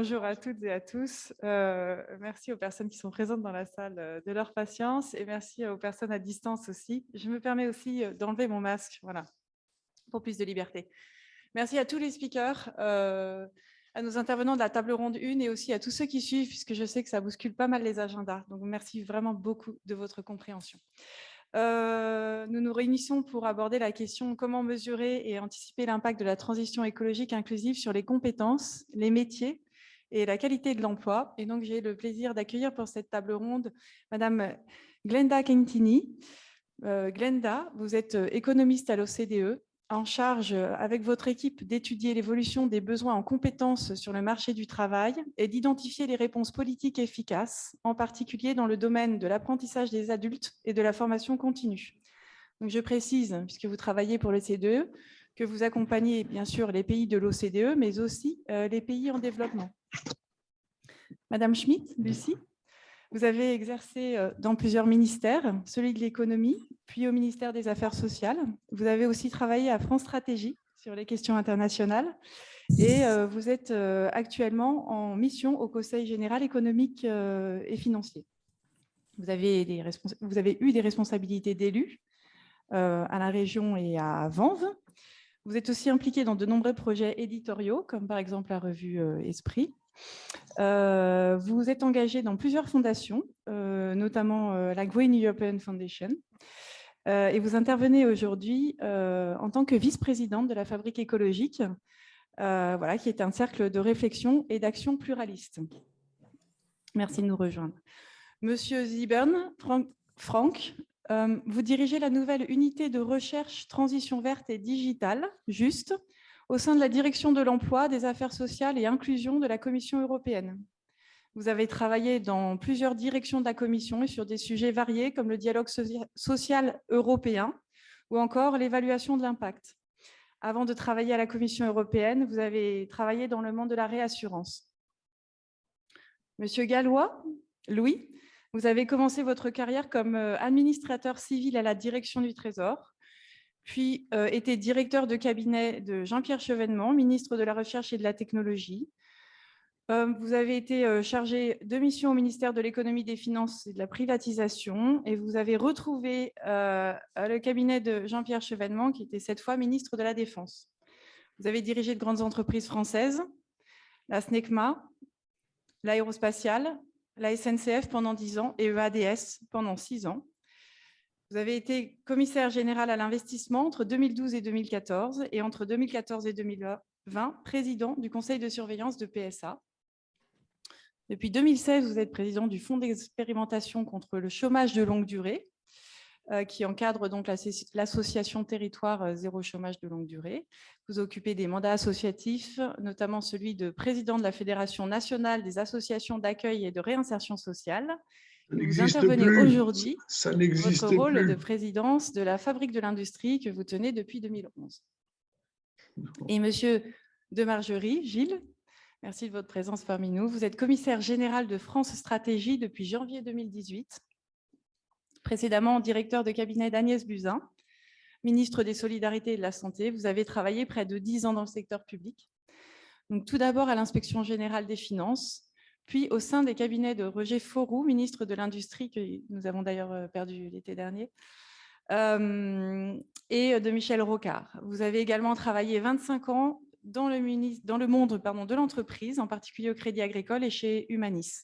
Bonjour à toutes et à tous. Merci aux personnes qui sont présentes dans la salle de leur patience et merci aux personnes à distance aussi. Je me permets aussi d'enlever mon masque, voilà, pour plus de liberté. Merci à tous les speakers, à nos intervenants de la table ronde 1 et aussi à tous ceux qui suivent, puisque je sais que ça bouscule pas mal les agendas. Donc, merci vraiment beaucoup de votre compréhension. Nous nous réunissons pour aborder la question comment mesurer et anticiper l'impact de la transition écologique inclusive sur les compétences, les métiers et la qualité de l'emploi. Et donc, j'ai le plaisir d'accueillir pour cette table ronde Madame Glenda Kentini. Glenda, vous êtes économiste à l'OCDE, en charge avec votre équipe d'étudier l'évolution des besoins en compétences sur le marché du travail et d'identifier les réponses politiques efficaces, en particulier dans le domaine de l'apprentissage des adultes et de la formation continue. Donc, je précise, puisque vous travaillez pour l'OCDE, que vous accompagnez bien sûr les pays de l'OCDE, mais aussi les pays en développement. Madame Schmidt, Lucie, vous avez exercé dans plusieurs ministères, celui de l'économie, puis au ministère des Affaires sociales. Vous avez aussi travaillé à France Stratégie sur les questions internationales et vous êtes actuellement en mission au Conseil général économique et financier. Vous avez eu des responsabilités d'élu à la région et à Vanves. Vous êtes aussi impliqué dans de nombreux projets éditoriaux, comme par exemple la revue Esprit. Vous êtes engagé dans plusieurs fondations, notamment la Green European Foundation, et vous intervenez aujourd'hui en tant que vice-présidente de la Fabrique écologique, voilà, qui est un cercle de réflexion et d'action pluraliste. Merci de nous rejoindre. Monsieur Zibern, Franck, vous dirigez la nouvelle unité de recherche transition verte et digitale, juste, au sein de la direction de l'emploi, des affaires sociales et inclusion de la Commission européenne. Vous avez travaillé dans plusieurs directions de la Commission et sur des sujets variés comme le dialogue social européen ou encore l'évaluation de l'impact. Avant de travailler à la Commission européenne, vous avez travaillé dans le monde de la réassurance. Monsieur Gallois, Louis, vous avez commencé votre carrière comme administrateur civil à la direction du Trésor, puis été directeur de cabinet de Jean-Pierre Chevènement, ministre de la Recherche et de la Technologie. Vous avez été chargé de mission au ministère de l'économie, des finances et de la privatisation, et vous avez retrouvé le cabinet de Jean-Pierre Chevènement, qui était cette fois ministre de la Défense. Vous avez dirigé de grandes entreprises françaises, la SNECMA, l'aérospatiale, la SNCF pendant 10 ans et EADS pendant 6 ans. Vous avez été commissaire général à l'investissement entre 2012 et 2014 et entre 2014 et 2020, président du conseil de surveillance de PSA. Depuis 2016, vous êtes président du Fonds d'expérimentation contre le chômage de longue durée, qui encadre donc l'association Territoire Zéro Chômage de longue durée. Vous occupez des mandats associatifs, notamment celui de président de la Fédération nationale des associations d'accueil et de réinsertion sociale. Et vous intervenez aujourd'hui votre rôle de présidence de la Fabrique de l'Industrie que vous tenez depuis 2011. Et Monsieur Demargerie, Gilles, merci de votre présence parmi nous. Vous êtes commissaire général de France Stratégie depuis janvier 2018. Précédemment directeur de cabinet d'Agnès Buzyn, ministre des Solidarités et de la Santé. Vous avez travaillé près de 10 ans dans le secteur public. Donc, tout d'abord à l'Inspection générale des finances, puis au sein des cabinets de Roger Fauroux, ministre de l'Industrie, que nous avons d'ailleurs perdu l'été dernier, et de Michel Rocard. Vous avez également travaillé 25 ans dans le monde de l'entreprise, en particulier au Crédit Agricole et chez Humanis.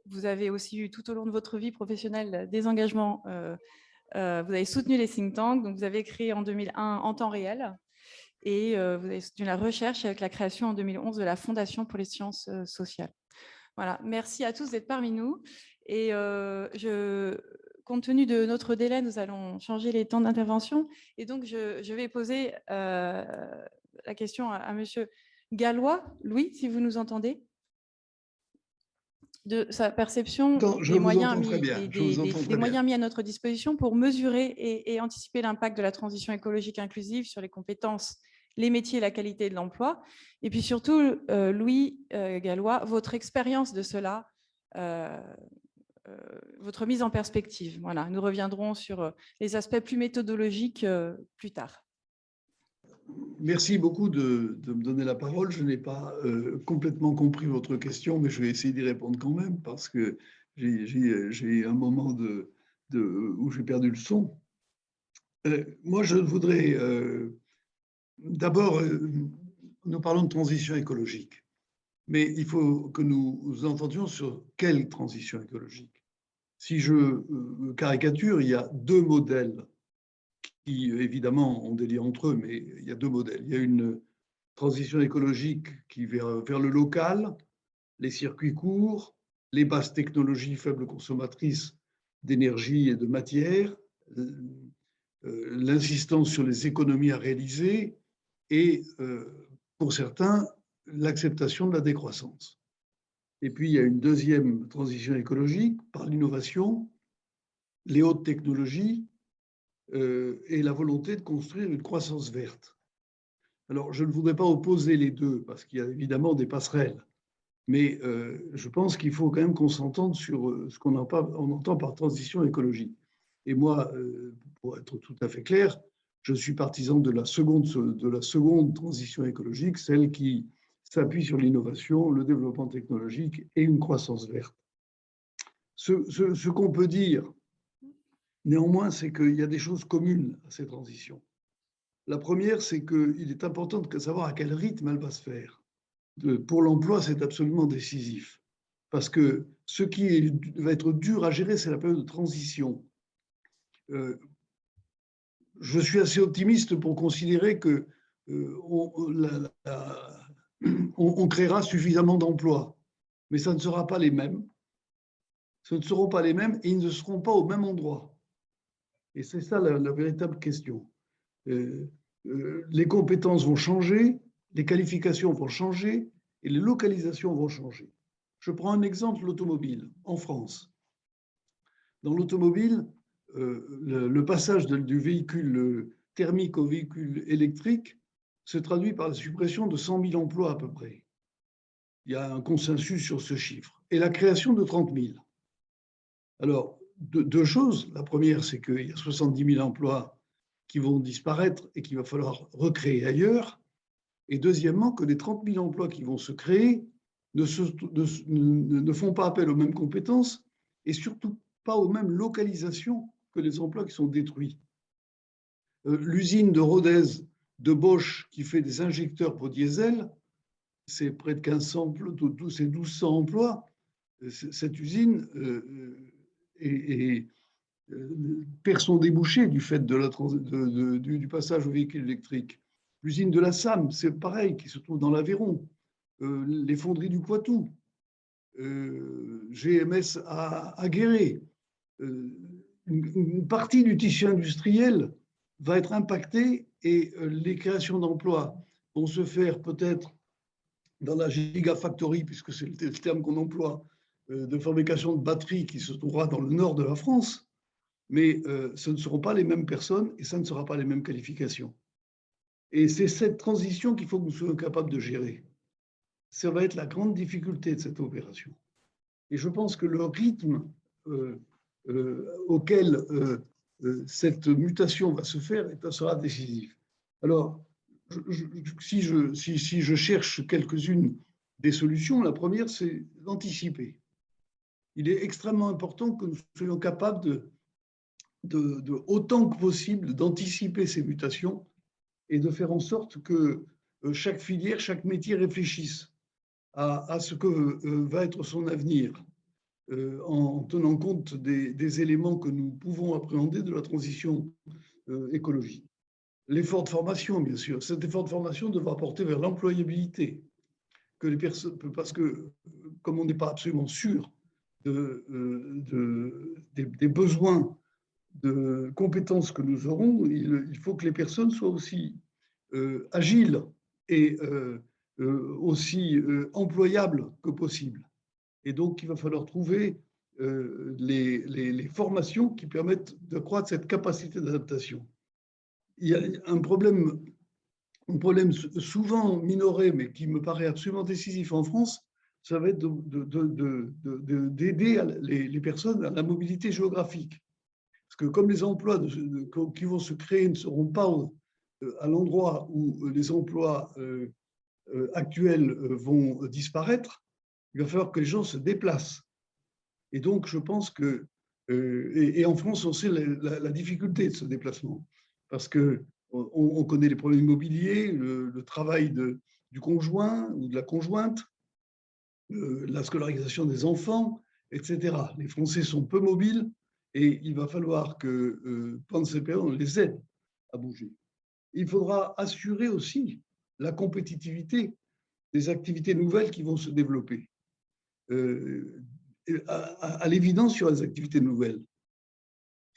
Vous avez aussi eu tout au long de votre vie professionnelle des engagements. Vous avez soutenu les think tanks, donc vous avez créé en 2001 En temps réel, et vous avez soutenu la recherche avec la création en 2011 de la Fondation pour les sciences sociales. Voilà, merci à tous d'être parmi nous. Et compte tenu de notre délai, nous allons changer les temps d'intervention. Et donc, je vais poser la question à Monsieur Gallois. Louis, si vous nous entendez, de sa perception des moyens mis à notre disposition pour mesurer et anticiper l'impact de la transition écologique inclusive sur les compétences, les métiers et la qualité de l'emploi. Et puis surtout, Louis Gallois, votre expérience de cela, votre mise en perspective. Voilà, nous reviendrons sur les aspects plus méthodologiques plus tard. Merci beaucoup de me donner la parole. Je n'ai pas complètement compris votre question, mais je vais essayer d'y répondre quand même parce que j'ai un moment où j'ai perdu le son. Moi, je voudrais d'abord, nous parlons de transition écologique, mais il faut que nous nous entendions sur quelle transition écologique. Si je caricature, il y a deux modèles qui, évidemment, ont des liens entre eux, mais il y a deux modèles. Il y a une transition écologique qui vers le local, les circuits courts, les basses technologies faibles consommatrices d'énergie et de matière, l'insistance sur les économies à réaliser et, pour certains, l'acceptation de la décroissance. Et puis, il y a une deuxième transition écologique par l'innovation, les hautes technologies et la volonté de construire une croissance verte. Alors, je ne voudrais pas opposer les deux parce qu'il y a évidemment des passerelles, mais je pense qu'il faut quand même qu'on s'entende sur ce qu'on entend par transition écologique. Et moi, pour être tout à fait clair, je suis partisan de la seconde transition écologique, celle qui s'appuie sur l'innovation, le développement technologique et une croissance verte. Ce qu'on peut dire, néanmoins, c'est qu'il y a des choses communes à ces transitions. La première, c'est qu'il est important de savoir à quel rythme elle va se faire. Pour l'emploi, c'est absolument décisif. Parce que ce qui va être dur à gérer, c'est la période de transition. Je suis assez optimiste pour considérer que on créera suffisamment d'emplois, mais ça ne sera pas les mêmes. Ce ne seront pas les mêmes et ils ne seront pas au même endroit. Et c'est ça la véritable question. Les compétences vont changer, les qualifications vont changer et les localisations vont changer. Je prends un exemple, l'automobile, en France. Dans l'automobile, le passage du véhicule thermique au véhicule électrique se traduit par la suppression de 100 000 emplois à peu près. Il y a un consensus sur ce chiffre. Et la création de 30 000. Alors, deux choses. La première, c'est qu'il y a 70 000 emplois qui vont disparaître et qu'il va falloir recréer ailleurs. Et deuxièmement, que les 30 000 emplois qui vont se créer ne font pas appel aux mêmes compétences et surtout pas aux mêmes localisations que les emplois qui sont détruits. L'usine de Rodez de Bosch qui fait des injecteurs pour diesel, c'est près de 1500, c'est 1200 emplois. Cette usine perd son débouché du fait du passage au véhicule électrique. L'usine de la SAM, c'est pareil, qui se trouve dans l'Aveyron. Les fonderies du Poitou, GMS à Guéret. Une partie du tissu industriel va être impactée et les créations d'emplois vont se faire peut-être dans la gigafactory, puisque c'est le terme qu'on emploie, de fabrication de batteries qui se trouvera dans le nord de la France, mais ce ne seront pas les mêmes personnes et ça ne sera pas les mêmes qualifications. Et c'est cette transition qu'il faut que nous soyons capables de gérer. Ça va être la grande difficulté de cette opération. Et je pense que le rythme auquel cette mutation va se faire sera décisif. Alors, si je cherche quelques-unes des solutions, la première, c'est d'anticiper. Il est extrêmement important que nous soyons capables autant que possible d'anticiper ces mutations et de faire en sorte que chaque filière, chaque métier réfléchisse à ce que va être son avenir en tenant compte des éléments que nous pouvons appréhender de la transition écologique. L'effort de formation, bien sûr. Cet effort de formation devra porter vers l'employabilité. Que les personnes, parce que comme on n'est pas absolument sûr des besoins de compétences que nous aurons, il faut que les personnes soient aussi agiles et aussi employables que possible. Et donc, il va falloir trouver les formations qui permettent d'accroître cette capacité d'adaptation. Il y a un problème souvent minoré, mais qui me paraît absolument décisif en France, ça va être d'aider les personnes à la mobilité géographique. Parce que comme les emplois qui vont se créer ne seront pas à l'endroit où les emplois actuels vont disparaître, il va falloir que les gens se déplacent. Et donc, je pense que, et en France, on sait la difficulté de ce déplacement, parce qu'on connaît les problèmes immobiliers, le travail du conjoint ou de la conjointe, la scolarisation des enfants, etc. Les Français sont peu mobiles et il va falloir que, pendant cette période, on les aide à bouger. Il faudra assurer aussi la compétitivité des activités nouvelles qui vont se développer. À l'évidence, sur les activités nouvelles,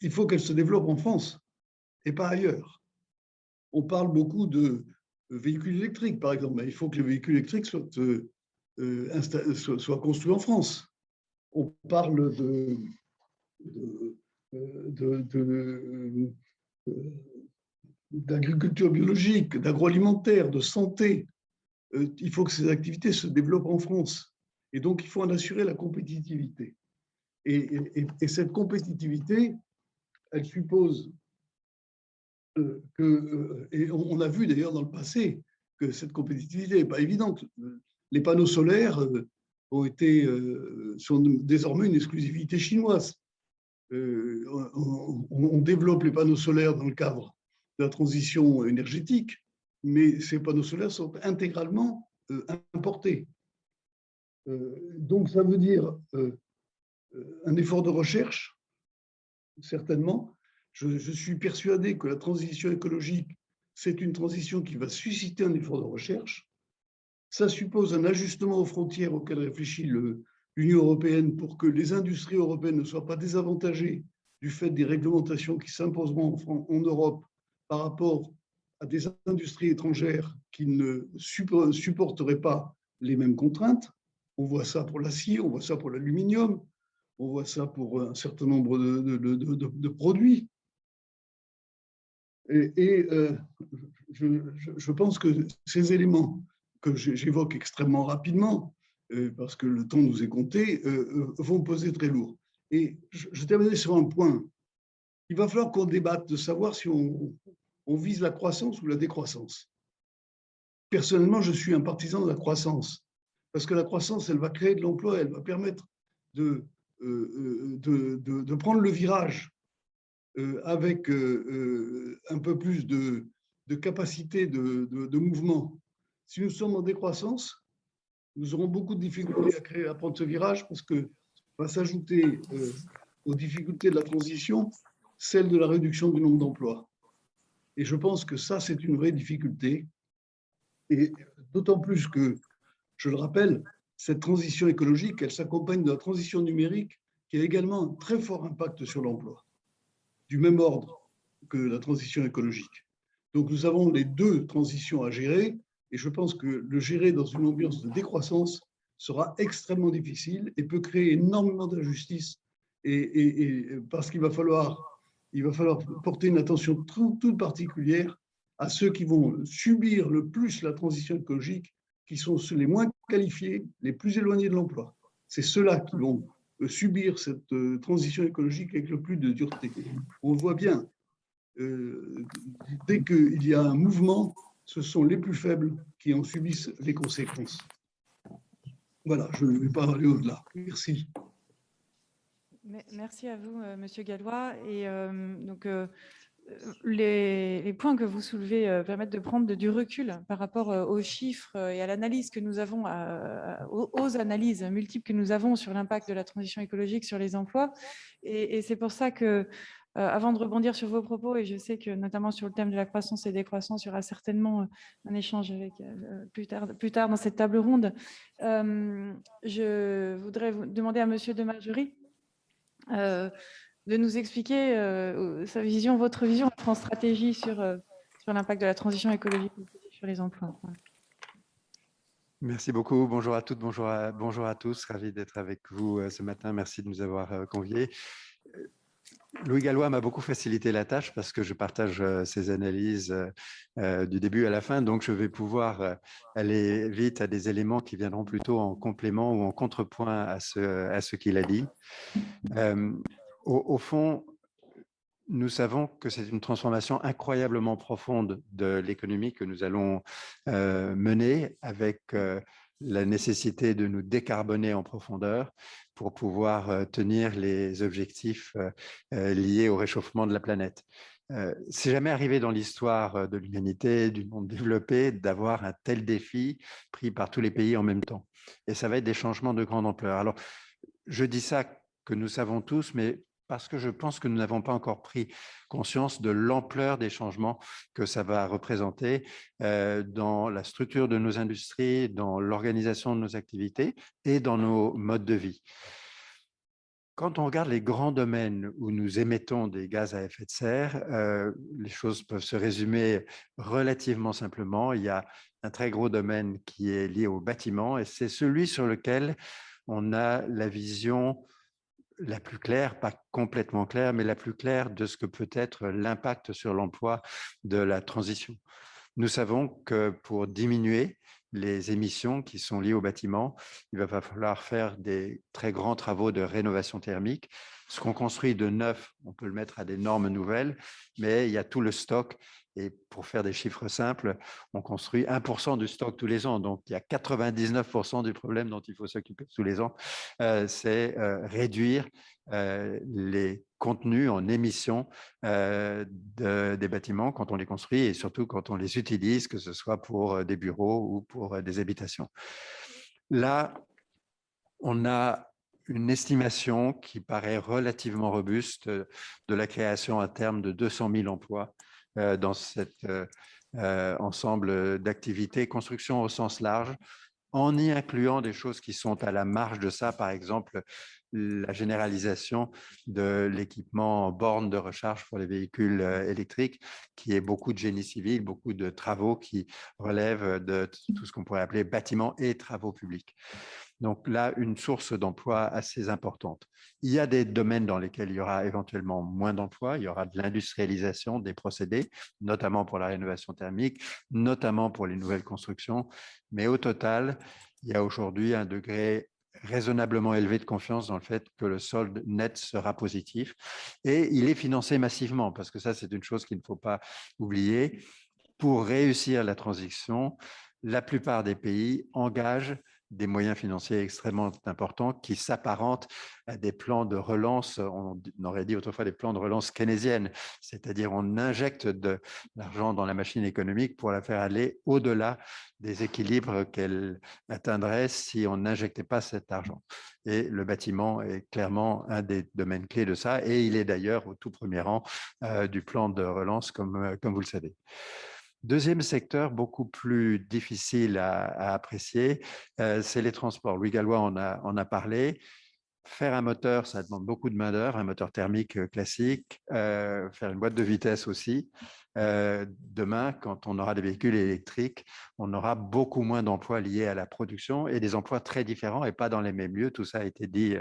il faut qu'elles se développent en France et pas ailleurs. On parle beaucoup de véhicules électriques, par exemple, mais il faut que les véhicules électriques soient construits en France. On parle d'agriculture biologique, d'agroalimentaire, de santé. Il faut que ces activités se développent en France. Et donc, il faut en assurer la compétitivité. Et cette compétitivité, elle suppose et on a vu d'ailleurs dans le passé que cette compétitivité n'est pas évidente. Les panneaux solaires sont désormais une exclusivité chinoise. On développe les panneaux solaires dans le cadre de la transition énergétique, mais ces panneaux solaires sont intégralement importés. Donc ça veut dire un effort de recherche, certainement. Je suis persuadé que la transition écologique, c'est une transition qui va susciter un effort de recherche. Ça suppose un ajustement aux frontières auquel réfléchit l'Union européenne pour que les industries européennes ne soient pas désavantagées du fait des réglementations qui s'imposeront en Europe par rapport à des industries étrangères qui ne supporteraient pas les mêmes contraintes. On voit ça pour l'acier, on voit ça pour l'aluminium, on voit ça pour un certain nombre de produits. Je pense que ces éléments que j'évoque extrêmement rapidement, parce que le temps nous est compté, vont peser très lourd. Et je terminerai sur un point. Il va falloir qu'on débatte de savoir si on vise la croissance ou la décroissance. Personnellement, je suis un partisan de la croissance, parce que la croissance, elle va créer de l'emploi, elle va permettre de prendre le virage avec un peu plus de capacité de mouvement. Si nous sommes en décroissance, nous aurons beaucoup de difficultés à prendre ce virage parce que va s'ajouter aux difficultés de la transition celle de la réduction du nombre d'emplois. Et je pense que ça, c'est une vraie difficulté. Et d'autant plus que, je le rappelle, cette transition écologique, elle s'accompagne de la transition numérique qui a également un très fort impact sur l'emploi, du même ordre que la transition écologique. Donc nous avons les deux transitions à gérer et je pense que le gérer dans une ambiance de décroissance sera extrêmement difficile et peut créer énormément d'injustices parce qu'il va falloir porter une attention toute particulière à ceux qui vont subir le plus la transition écologique, qui sont les moins qualifiés, les plus éloignés de l'emploi. C'est ceux-là qui vont subir cette transition écologique avec le plus de dureté. On voit bien, dès qu'il y a un mouvement, ce sont les plus faibles qui en subissent les conséquences. Voilà, je ne vais pas aller au-delà. Merci. Merci à vous, Monsieur Gallois. Et donc, les points que vous soulevez permettent de prendre du recul par rapport aux chiffres et à l'analyse que nous avons, aux analyses multiples que nous avons sur l'impact de la transition écologique sur les emplois. Et c'est pour ça que, avant de rebondir sur vos propos, et je sais que notamment sur le thème de la croissance et décroissance, il y aura certainement un échange avec, plus tard dans cette table ronde. Je voudrais vous demander à Monsieur de Margerie de nous expliquer sa vision, votre vision en stratégie sur l'impact de la transition écologique sur les emplois. Voilà. Merci beaucoup. Bonjour à toutes, bonjour à tous. Ravi d'être avec vous ce matin. Merci de nous avoir conviés. Louis Gallois m'a beaucoup facilité la tâche parce que je partage ses analyses du début à la fin, donc je vais pouvoir aller vite à des éléments qui viendront plutôt en complément ou en contrepoint à ce qu'il a dit. Au fond, nous savons que c'est une transformation incroyablement profonde de l'économie que nous allons mener avec la nécessité de nous décarboner en profondeur pour pouvoir tenir les objectifs liés au réchauffement de la planète. C'est jamais arrivé dans l'histoire de l'humanité, du monde développé, d'avoir un tel défi pris par tous les pays en même temps. Et ça va être des changements de grande ampleur. Alors, je dis ça que nous savons tous, mais parce que je pense que nous n'avons pas encore pris conscience de l'ampleur des changements que ça va représenter dans la structure de nos industries, dans l'organisation de nos activités et dans nos modes de vie. Quand on regarde les grands domaines où nous émettons des gaz à effet de serre, les choses peuvent se résumer relativement simplement. Il y a un très gros domaine qui est lié au bâtiment et c'est celui sur lequel on a la vision la plus claire, pas complètement claire, mais la plus claire de ce que peut être l'impact sur l'emploi de la transition. Nous savons que pour diminuer les émissions qui sont liées au bâtiment, il va falloir faire des très grands travaux de rénovation thermique. Ce qu'on construit de neuf, on peut le mettre à des normes nouvelles, mais il y a tout le stock. Et pour faire des chiffres simples, on construit 1% du stock tous les ans. Donc, il y a 99% du problème dont il faut s'occuper tous les ans. C'est réduire les contenus en émissions des bâtiments quand on les construit et surtout quand on les utilise, que ce soit pour des bureaux ou pour des habitations. Là, on a une estimation qui paraît relativement robuste de la création à terme de 200 000 emplois dans cet ensemble d'activités, construction au sens large, en y incluant des choses qui sont à la marge de ça, par exemple la généralisation de l'équipement en borne de recharge pour les véhicules électriques, qui est beaucoup de génie civil, beaucoup de travaux qui relèvent de tout ce qu'on pourrait appeler bâtiments et travaux publics. Donc là, une source d'emploi assez importante. Il y a des domaines dans lesquels il y aura éventuellement moins d'emplois. Il y aura de l'industrialisation des procédés, notamment pour la rénovation thermique, notamment pour les nouvelles constructions. Mais au total, il y a aujourd'hui un degré raisonnablement élevé de confiance dans le fait que le solde net sera positif. Et il est financé massivement, parce que ça, c'est une chose qu'il ne faut pas oublier. Pour réussir la transition, la plupart des pays engagent des moyens financiers extrêmement importants qui s'apparentent à des plans de relance, on aurait dit autrefois des plans de relance keynésiennes, c'est-à-dire on injecte de l'argent dans la machine économique pour la faire aller au-delà des équilibres qu'elle atteindrait si on n'injectait pas cet argent. Et le bâtiment est clairement un des domaines clés de ça, et il est d'ailleurs au tout premier rang du plan de relance, comme vous le savez. Deuxième secteur, beaucoup plus difficile à apprécier, c'est les transports. Louis Gallois en a parlé. Faire un moteur, ça demande beaucoup de main-d'œuvre, un moteur thermique classique, faire une boîte de vitesse aussi. Demain, quand on aura des véhicules électriques, on aura beaucoup moins d'emplois liés à la production et des emplois très différents et pas dans les mêmes lieux. Tout ça a été dit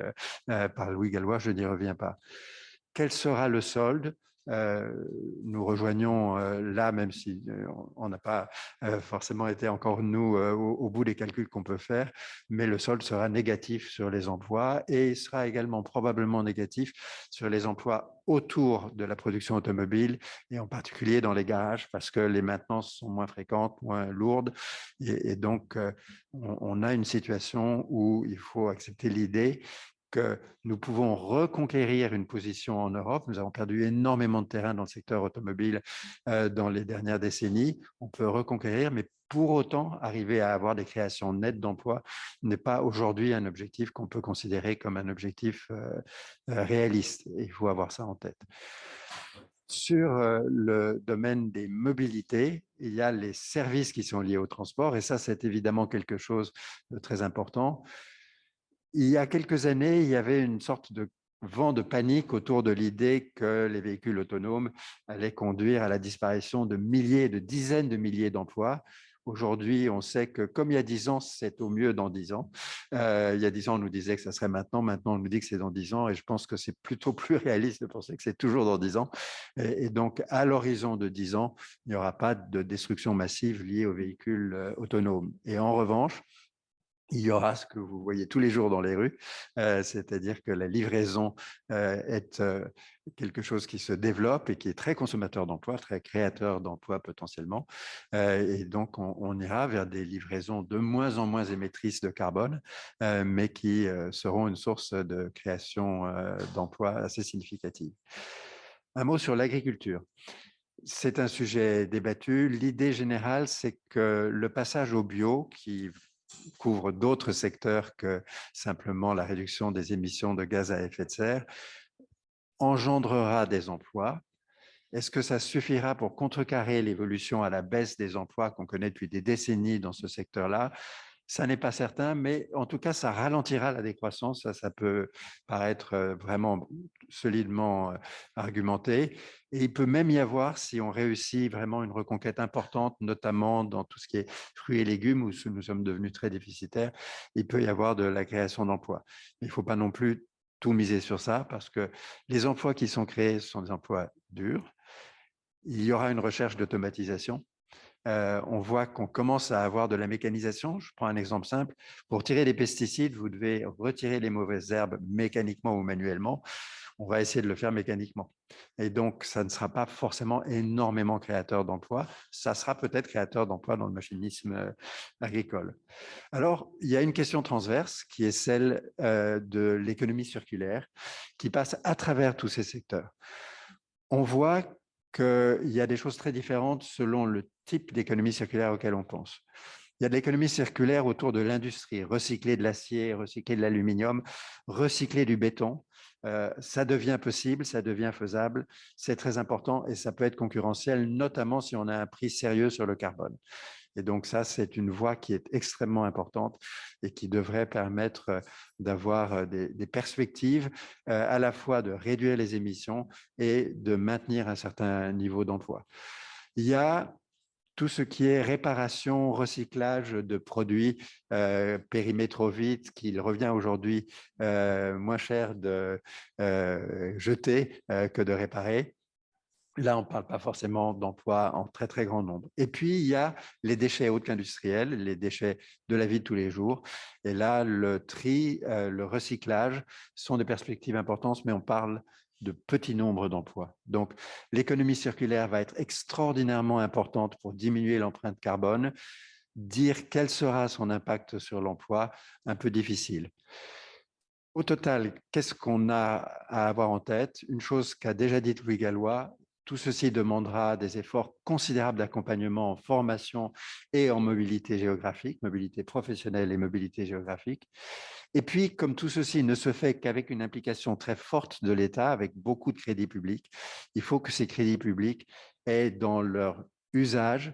par Louis Gallois, je n'y reviens pas. Quel sera le solde? Nous rejoignons là, même si on n'a pas forcément été encore, nous, au bout des calculs qu'on peut faire, mais le solde sera négatif sur les emplois et il sera également probablement négatif sur les emplois autour de la production automobile et en particulier dans les garages parce que les maintenances sont moins fréquentes, moins lourdes et donc on a une situation où il faut accepter l'idée que nous pouvons reconquérir une position en Europe. Nous avons perdu énormément de terrain dans le secteur automobile dans les dernières décennies. On peut reconquérir, mais pour autant, arriver à avoir des créations nettes d'emplois n'est pas aujourd'hui un objectif qu'on peut considérer comme un objectif réaliste. Et il faut avoir ça en tête. Sur le domaine des mobilités, il y a les services qui sont liés au transport, et ça, c'est évidemment quelque chose de très important. Il y a quelques années, il y avait une sorte de vent de panique autour de l'idée que les véhicules autonomes allaient conduire à la disparition de milliers, de dizaines de milliers d'emplois. Aujourd'hui, on sait que comme il y a 10 ans, c'est au mieux dans 10 ans. Il y a 10 ans, on nous disait que ça serait maintenant. Maintenant, on nous dit que c'est dans 10 ans. Et je pense que c'est plutôt plus réaliste de penser que c'est toujours dans 10 ans. Et donc, à l'horizon de 10 ans, il n'y aura pas de destruction massive liée aux véhicules autonomes. Et en revanche, il y aura ce que vous voyez tous les jours dans les rues, c'est-à-dire que la livraison est quelque chose qui se développe et qui est très consommateur d'emplois, très créateur d'emplois potentiellement. Et donc, on ira vers des livraisons de moins en moins émettrices de carbone, mais qui seront une source de création d'emplois assez significative. Un mot sur l'agriculture. C'est un sujet débattu. L'idée générale, c'est que le passage au bio, qui couvre d'autres secteurs que simplement la réduction des émissions de gaz à effet de serre, engendrera des emplois. Est-ce que ça suffira pour contrecarrer l'évolution à la baisse des emplois qu'on connaît depuis des décennies dans ce secteur-là? Ça n'est pas certain, mais en tout cas, ça ralentira la décroissance. Ça peut paraître vraiment solidement argumenté. Et il peut même y avoir, si on réussit vraiment une reconquête importante, notamment dans tout ce qui est fruits et légumes, où nous sommes devenus très déficitaires, il peut y avoir de la création d'emplois. Mais il ne faut pas non plus tout miser sur ça, parce que les emplois qui sont créés sont des emplois durs. Il y aura une recherche d'automatisation. On voit qu'on commence à avoir de la mécanisation. Je prends un exemple simple. Pour tirer les pesticides, vous devez retirer les mauvaises herbes mécaniquement ou manuellement. On va essayer de le faire mécaniquement. Et donc, ça ne sera pas forcément énormément créateur d'emplois. Ça sera peut-être créateur d'emplois dans le machinisme agricole. Alors, il y a une question transverse qui est celle de l'économie circulaire qui passe à travers tous ces secteurs. On voit qu'il y a des choses très différentes selon le type d'économie circulaire auquel on pense. Il y a de l'économie circulaire autour de l'industrie, recycler de l'acier, recycler de l'aluminium, recycler du béton. Ça devient possible, ça devient faisable, c'est très important et ça peut être concurrentiel, notamment si on a un prix sérieux sur le carbone. Et donc ça, c'est une voie qui est extrêmement importante et qui devrait permettre d'avoir des perspectives à la fois de réduire les émissions et de maintenir un certain niveau d'emploi. Il y a tout ce qui est réparation, recyclage de produits périmés trop vite, qu'il revient aujourd'hui moins cher de jeter que de réparer. Là, on ne parle pas forcément d'emplois en très, très grand nombre. Et puis, il y a les déchets autres qu'industriels, les déchets de la vie de tous les jours. Et là, le tri, le recyclage sont des perspectives importantes, mais on parle de petits nombres d'emplois. Donc, l'économie circulaire va être extraordinairement importante pour diminuer l'empreinte carbone. Dire quel sera son impact sur l'emploi, un peu difficile. Au total, qu'est-ce qu'on a à avoir en tête? Une chose qu'a déjà dit Louis Gallois, tout ceci demandera des efforts considérables d'accompagnement en formation et en mobilité géographique, mobilité professionnelle et mobilité géographique. Et puis, comme tout ceci ne se fait qu'avec une implication très forte de l'État, avec beaucoup de crédits publics, il faut que ces crédits publics aient dans leur usage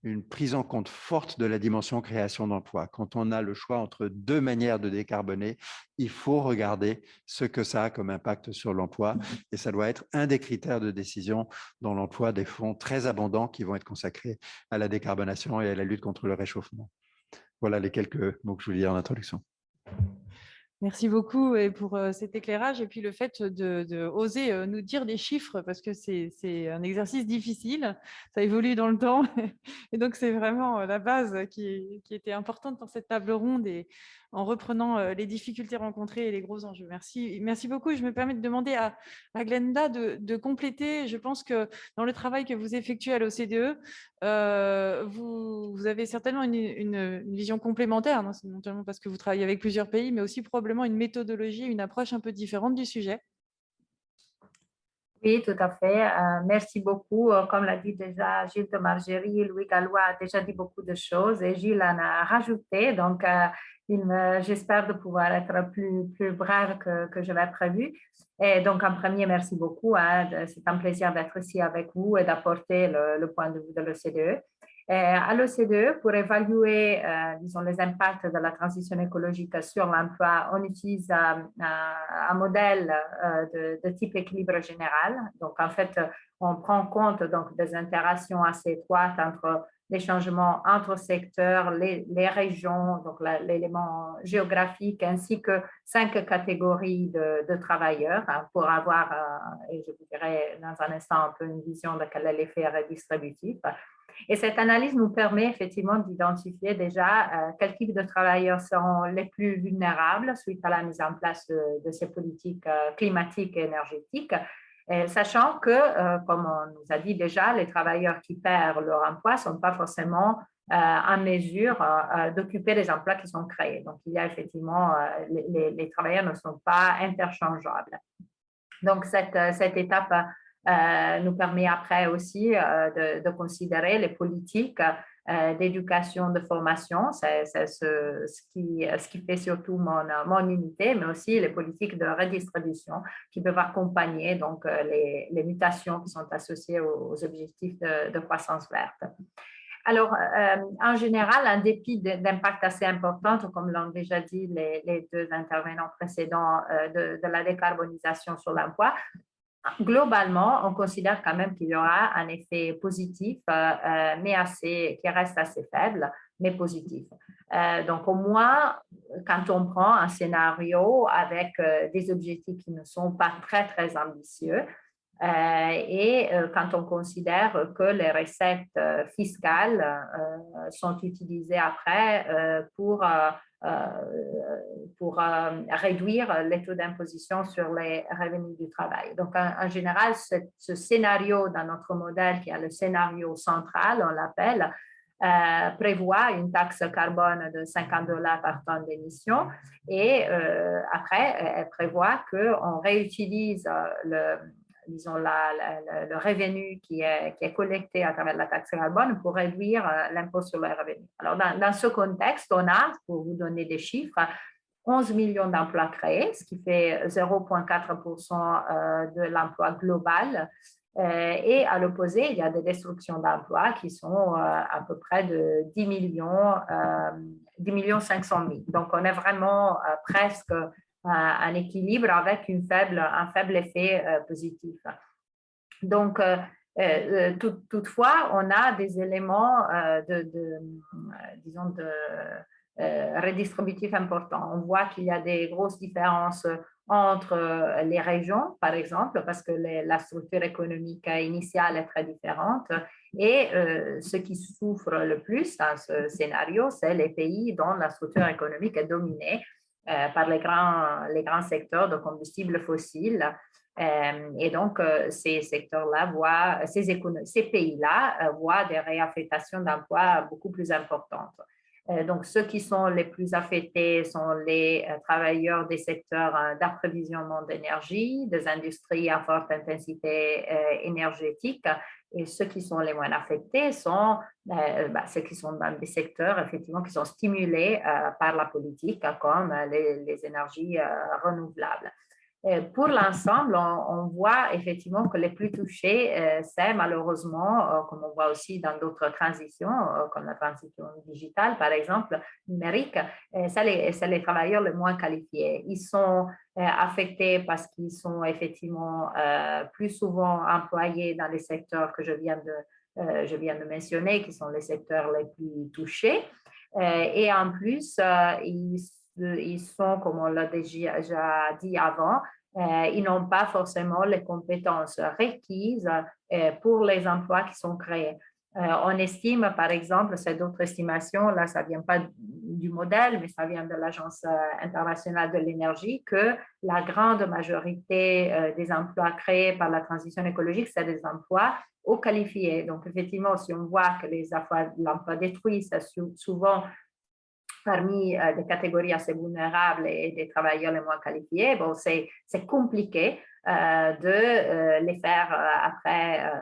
une prise en compte forte de la dimension création d'emplois. Quand on a le choix entre deux manières de décarboner, il faut regarder ce que ça a comme impact sur l'emploi et ça doit être un des critères de décision dans l'emploi des fonds très abondants qui vont être consacrés à la décarbonation et à la lutte contre le réchauffement. Voilà les quelques mots que je voulais dire en introduction. Merci beaucoup et pour cet éclairage et puis le fait de oser nous dire des chiffres parce que c'est un exercice difficile, ça évolue dans le temps et donc c'est vraiment la base qui était importante dans cette table ronde et en reprenant les difficultés rencontrées et les gros enjeux. Merci beaucoup. Je me permets de demander à Glenda de compléter. Je pense que dans le travail que vous effectuez à l'OCDE, vous avez certainement une vision complémentaire, non seulement parce que vous travaillez avec plusieurs pays, mais aussi probablement une méthodologie, une approche un peu différente du sujet. Oui, tout à fait. Merci beaucoup. Comme l'a dit déjà Gilles de Margerie, Louis Gallois a déjà dit beaucoup de choses et Gilles en a rajouté. Donc, j'espère de pouvoir être plus brève que je l'ai prévu. Et donc, en premier, merci beaucoup. C'est un plaisir d'être ici avec vous et d'apporter le point de vue de l'OCDE. À l'OCDE, pour évaluer, disons, les impacts de la transition écologique sur l'emploi, on utilise un modèle de type équilibre général. Donc, en fait, on prend compte donc, des interactions assez étroites entre les changements entre secteurs, les régions, donc l'élément géographique, ainsi que 5 catégories de travailleurs pour avoir, et je vous dirai dans un instant un peu une vision de quel est l'effet redistributif. Et cette analyse nous permet effectivement d'identifier déjà quels types de travailleurs seront les plus vulnérables suite à la mise en place de ces politiques climatiques et énergétiques, sachant que, comme on nous a dit déjà, les travailleurs qui perdent leur emploi ne sont pas forcément en mesure d'occuper les emplois qui sont créés. Donc, il y a effectivement, les travailleurs ne sont pas interchangeables. Donc, cette étape nous permet après aussi de considérer les politiques d'éducation, de formation, c'est ce qui fait surtout mon unité, mais aussi les politiques de redistribution qui peuvent accompagner donc, les mutations qui sont associées aux objectifs de croissance verte. Alors, en général, en dépit d'impact assez important, comme l'ont déjà dit les deux intervenants précédents de la décarbonisation sur l'emploi, globalement, on considère quand même qu'il y aura un effet positif, mais qui reste assez faible, mais positif. Donc, au moins, quand on prend un scénario avec des objectifs qui ne sont pas très, très ambitieux, et quand on considère que les recettes fiscales sont utilisées après pour réduire les taux d'imposition sur les revenus du travail. Donc, en général, ce scénario dans notre modèle, qui est le scénario central, on l'appelle, prévoit une taxe carbone de $50 par tonne d'émissions et après, elle prévoit qu'on réutilise disons, le revenu qui est collecté à travers la taxe carbone pour réduire l'impôt sur les revenus. Alors, dans ce contexte, on a, pour vous donner des chiffres, 11 millions d'emplois créés, ce qui fait 0,4% de l'emploi global. Et à l'opposé, il y a des destructions d'emplois qui sont à peu près de 10 500 000. Donc, on est vraiment presque un équilibre avec un faible effet positif. Donc, toutefois, on a des éléments disons, redistributifs importants. On voit qu'il y a des grosses différences entre les régions, par exemple, parce que la structure économique initiale est très différente. Et ce qui souffre le plus dans ce scénario, c'est les pays dont la structure économique est dominée par les grands secteurs de combustibles fossiles. Et donc, ces secteurs-là ces pays-là voient des réaffectations d'emplois beaucoup plus importantes. Donc, ceux qui sont les plus affectés sont les travailleurs des secteurs d'approvisionnement d'énergie, des industries à forte intensité énergétique, et ceux qui sont les moins affectés sont ceux qui sont dans des secteurs effectivement qui sont stimulés par la politique, comme les énergies renouvelables. Pour l'ensemble, on voit effectivement que les plus touchés, c'est malheureusement, comme on voit aussi dans d'autres transitions, comme la transition digitale, par exemple, numérique, c'est les travailleurs les moins qualifiés. Ils sont affectés parce qu'ils sont effectivement plus souvent employés dans les secteurs que je viens de mentionner, qui sont les secteurs les plus touchés. Et en plus, ils sont, comme on l'a déjà dit avant, ils n'ont pas forcément les compétences requises pour les emplois qui sont créés. On estime, par exemple, c'est d'autres estimations, là, ça ne vient pas du modèle, mais ça vient de l'Agence internationale de l'énergie, que la grande majorité des emplois créés par la transition écologique, c'est des emplois haut qualifiés. Donc, effectivement, si on voit que l'emploi détruit, c'est souvent parmi des catégories assez vulnérables et des travailleurs les moins qualifiés, bon, c'est compliqué de les faire après,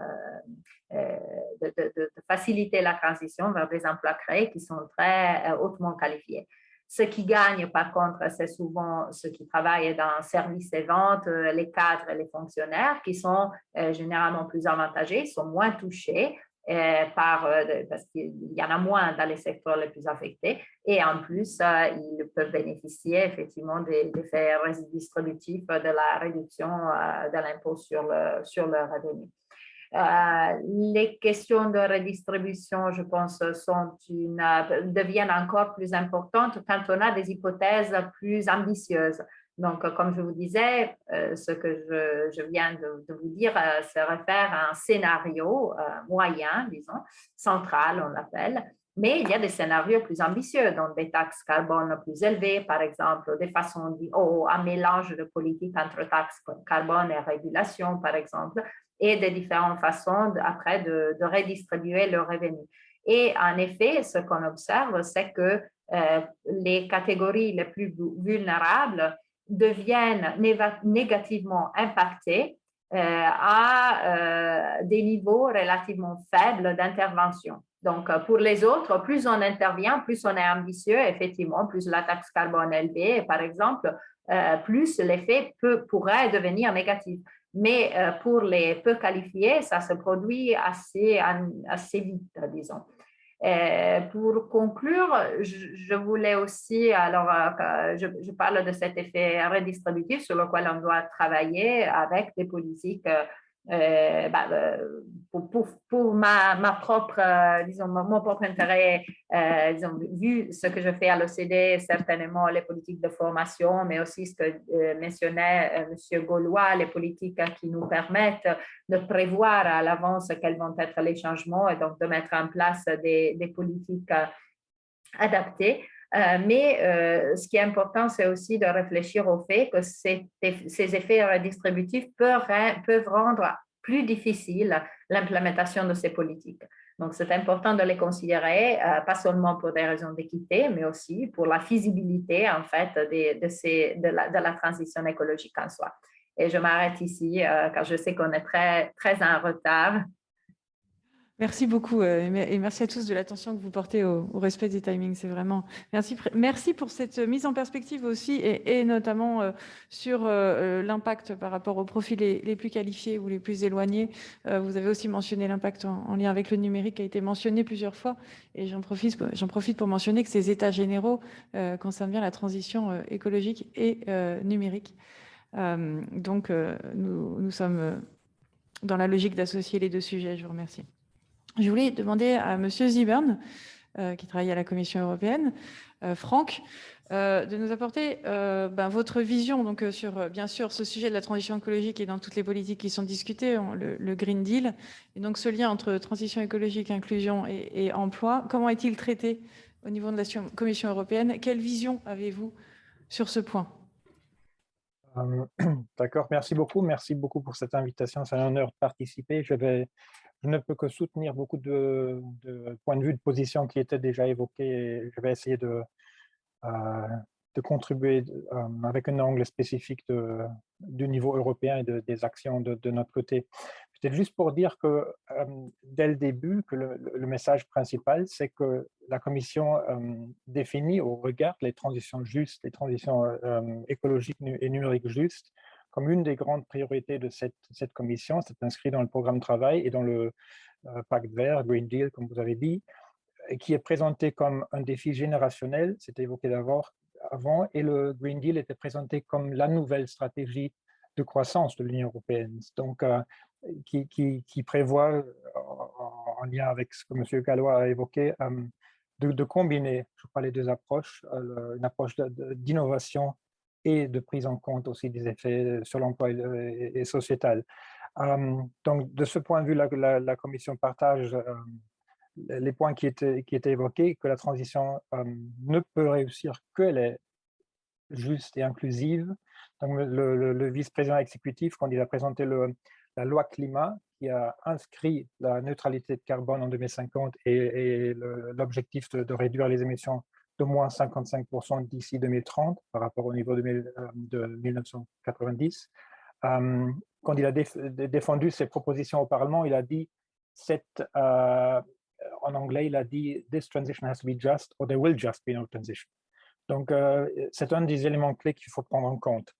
de faciliter la transition vers des emplois créés qui sont très hautement qualifiés. Ceux qui gagnent, par contre, c'est souvent ceux qui travaillent dans services et ventes, les cadres et les fonctionnaires, qui sont généralement plus avantagés, sont moins touchés, parce qu'il y en a moins dans les secteurs les plus affectés et en plus, ils peuvent bénéficier effectivement des effets redistributifs de la réduction de l'impôt sur le revenu. Les questions de redistribution, je pense, deviennent encore plus importantes quand on a des hypothèses plus ambitieuses. Donc, comme je vous disais, ce que je viens de vous dire se réfère à un scénario moyen, disons, central, on l'appelle. Mais il y a des scénarios plus ambitieux, donc des taxes carbone plus élevées, par exemple, des façons un mélange de politiques entre taxes carbone et régulation, par exemple, et des différentes façons après de redistribuer le revenu. Et en effet, ce qu'on observe, c'est que les catégories les plus vulnérables deviennent négativement impactées à des niveaux relativement faibles d'intervention. Donc, pour les autres, plus on intervient, plus on est ambitieux, effectivement, plus la taxe carbone est élevée, par exemple, plus l'effet pourrait devenir négatif. Mais pour les peu qualifiés, ça se produit assez vite, disons. Pour conclure, je voulais aussi, alors je parle de cet effet redistributif sur lequel on doit travailler avec des politiques pour ma propre, disons, mon propre intérêt, disons, vu ce que je fais à l'OCDE, certainement les politiques de formation, mais aussi ce que mentionnait M. Gaulois, les politiques qui nous permettent de prévoir à l'avance quels vont être les changements et donc de mettre en place des politiques adaptées. Mais ce qui est important, c'est aussi de réfléchir au fait que ces effets redistributifs peuvent rendre plus difficile l'implémentation de ces politiques. Donc, c'est important de les considérer, pas seulement pour des raisons d'équité, mais aussi pour la feasibilité, en fait, de la transition écologique en soi. Et je m'arrête ici, car je sais qu'on est très, très en retard. Merci beaucoup et merci à tous de l'attention que vous portez au respect des timings. C'est vraiment merci pour cette mise en perspective aussi et notamment sur l'impact par rapport aux profils les plus qualifiés ou les plus éloignés. Vous avez aussi mentionné l'impact en lien avec le numérique qui a été mentionné plusieurs fois et j'en profite pour mentionner que ces états généraux concernent bien la transition écologique et numérique. Donc nous sommes dans la logique d'associer les deux sujets. Je vous remercie. Je voulais demander à Monsieur Zibern, qui travaille à la Commission européenne, Franck, de nous apporter votre vision donc, sur, bien sûr, ce sujet de la transition écologique et dans toutes les politiques qui sont discutées, le Green Deal, et donc ce lien entre transition écologique, inclusion et emploi. Comment est-il traité au niveau de la Commission européenne? Quelle vision avez-vous sur ce point? D'accord, merci beaucoup. Merci beaucoup pour cette invitation. C'est un honneur de participer. Je ne peux que soutenir beaucoup de points de vue, de positions qui étaient déjà évoqués. Et je vais essayer de contribuer avec un angle spécifique du niveau européen et des actions de notre côté. Peut-être juste pour dire que dès le début, que le message principal, c'est que la Commission définit au regard les transitions justes, les transitions écologiques et numériques justes, comme une des grandes priorités de cette Commission. C'est inscrit dans le programme de travail et dans le Pacte vert, Green Deal, comme vous avez dit, et qui est présenté comme un défi générationnel, c'était évoqué avant, et le Green Deal était présenté comme la nouvelle stratégie de croissance de l'Union européenne, donc qui prévoit, en lien avec ce que M. Gallois a évoqué, de combiner, je crois, les deux approches, une approche d'innovation et de prise en compte aussi des effets sur l'emploi et sociétal. Donc, de ce point de vue, la Commission partage les points qui étaient évoqués, que la transition ne peut réussir qu'elle est juste et inclusive. Donc, le vice-président exécutif, quand il a présenté la loi climat, qui a inscrit la neutralité de carbone en 2050 et l'objectif de réduire les émissions d'au moins 55% d'ici 2030 par rapport au niveau de 1990. Quand il a défendu ses propositions au Parlement, il a dit en anglais, il a dit « This transition has to be just or there will just be no transition ». Donc, c'est un des éléments clés qu'il faut prendre en compte.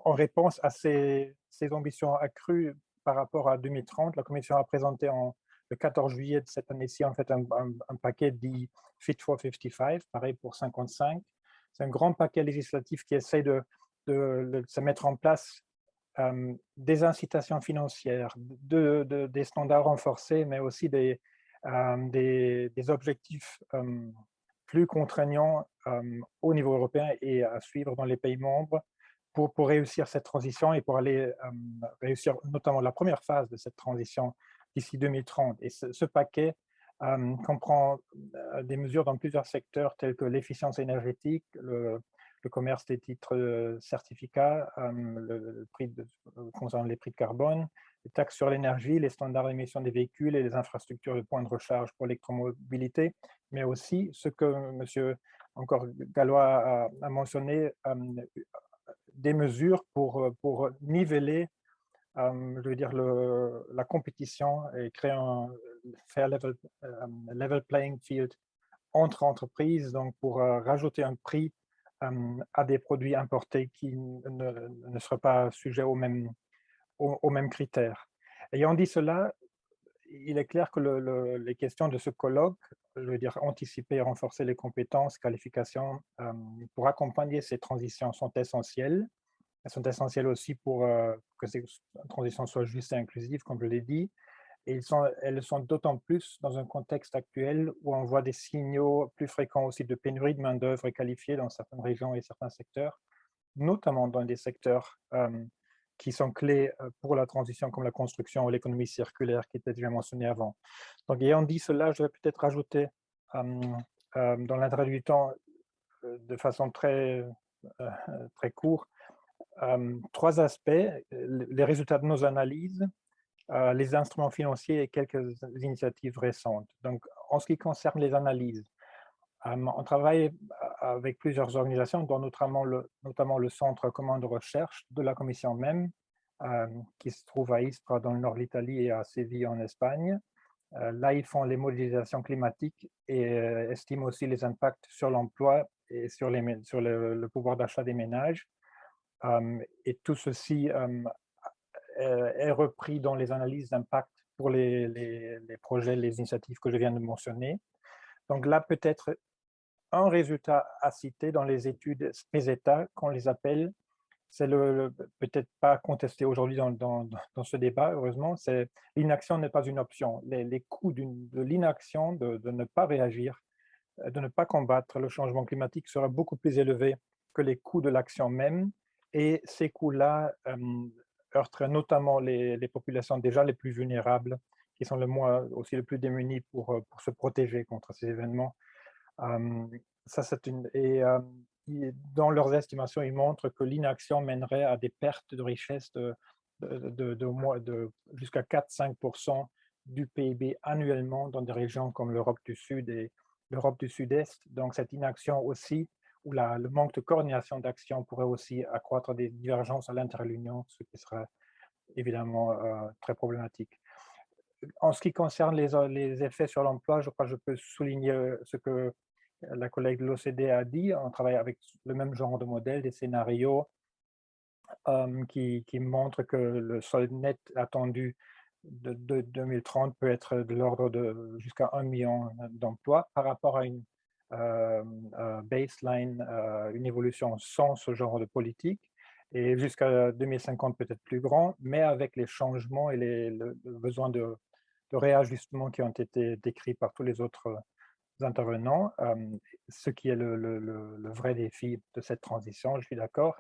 En réponse à ces ambitions accrues par rapport à 2030, la Commission a présenté le 14 juillet de cette année-ci en fait un paquet dit Fit for 55, pareil pour 55. C'est un grand paquet législatif qui essaie de se mettre en place des incitations financières, des standards renforcés, mais aussi des objectifs plus contraignant au niveau européen et à suivre dans les pays membres pour réussir cette transition et pour aller réussir notamment la première phase de cette transition d'ici 2030. Et ce paquet comprend des mesures dans plusieurs secteurs tels que l'efficience énergétique, le commerce des titres certificats, le prix concernant les prix de carbone, les taxes sur l'énergie, les standards d'émission des véhicules et les infrastructures de points de recharge pour l'électromobilité, mais aussi ce que M. encore Gallois a mentionné, des mesures pour niveler je veux dire la compétition et créer un fair level playing field entre entreprises, donc pour rajouter un prix à des produits importés qui ne seraient pas sujets aux mêmes critères. Ayant dit cela, il est clair que les questions de ce colloque, je veux dire anticiper et renforcer les compétences, qualifications pour accompagner ces transitions sont essentielles. Elles sont essentielles aussi pour que ces transitions soient justes et inclusives, comme je l'ai dit. Et elles sont d'autant plus dans un contexte actuel où on voit des signaux plus fréquents aussi de pénurie de main-d'œuvre qualifiée dans certaines régions et certains secteurs, notamment dans des secteurs qui sont clés pour la transition, comme la construction ou l'économie circulaire qui était déjà mentionnée avant. Donc, ayant dit cela, je vais peut-être rajouter dans l'intérêt du temps, de façon très courte, 3 aspects, les résultats de nos analyses, les instruments financiers et quelques initiatives récentes. Donc, en ce qui concerne les analyses, on travaille avec plusieurs organisations, dont notamment le Centre commun de recherche de la Commission même, qui se trouve à Ispra dans le nord de l'Italie et à Séville en Espagne. Là, ils font les modélisations climatiques et estiment aussi les impacts sur l'emploi et sur le pouvoir d'achat des ménages. Et tout ceci est repris dans les analyses d'impact pour les projets, les initiatives que je viens de mentionner. Donc là, peut-être un résultat à citer dans les études PESETA, qu'on les appelle, c'est peut-être pas contesté aujourd'hui dans ce débat, heureusement, c'est l'inaction n'est pas une option. Les coûts de l'inaction, de ne pas réagir, de ne pas combattre le changement climatique seraient beaucoup plus élevés que les coûts de l'action même. Et ces coûts-là heurteraient notamment les populations déjà les plus vulnérables, qui sont aussi les plus démunies pour se protéger contre ces événements. Dans leurs estimations, ils montrent que l'inaction mènerait à des pertes de richesse de jusqu'à 4-5% du PIB annuellement dans des régions comme l'Europe du Sud et l'Europe du Sud-Est. Donc cette inaction aussi, ou le manque de coordination d'action pourrait aussi accroître des divergences à l'intérieur de l'Union, ce qui serait évidemment très problématique. En ce qui concerne les effets sur l'emploi, je crois que je peux souligner ce que la collègue de l'OCDE a dit. On travaille avec le même genre de modèle, des scénarios qui montrent que le solde net attendu de 2030 peut être de l'ordre de jusqu'à 1 million d'emplois par rapport à une baseline, une évolution sans ce genre de politique, et jusqu'à 2050 peut-être plus grand, mais avec les changements et le besoin de réajustement qui ont été décrits par tous les autres intervenants, ce qui est le vrai défi de cette transition, je suis d'accord.